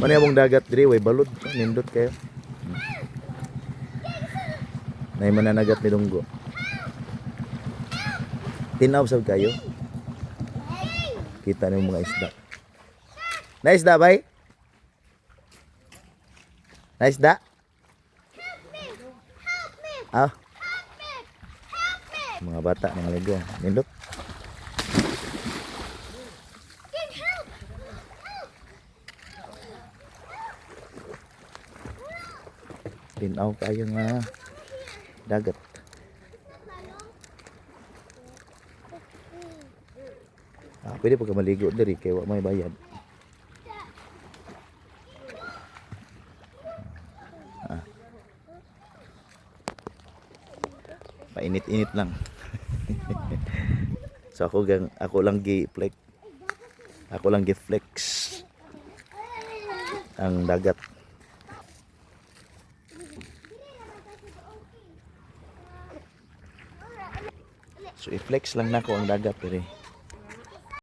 Ano yung dagat diri way balod nindot kayo. Nay mananagat ni dunggo. Tinaw sab kayo. Kita niyo mga isda. Na isda bay? Na isda? Ah. Mga bata mga ligo. Nindot. Tinaw kayo nga dagat. Pwede pa ka maligo diri kay wa may bayad. Painit-init lang. So ako lang gi-flex. Ako lang gi-flex ang dagat. So i-flex lang nako ang dagat diri.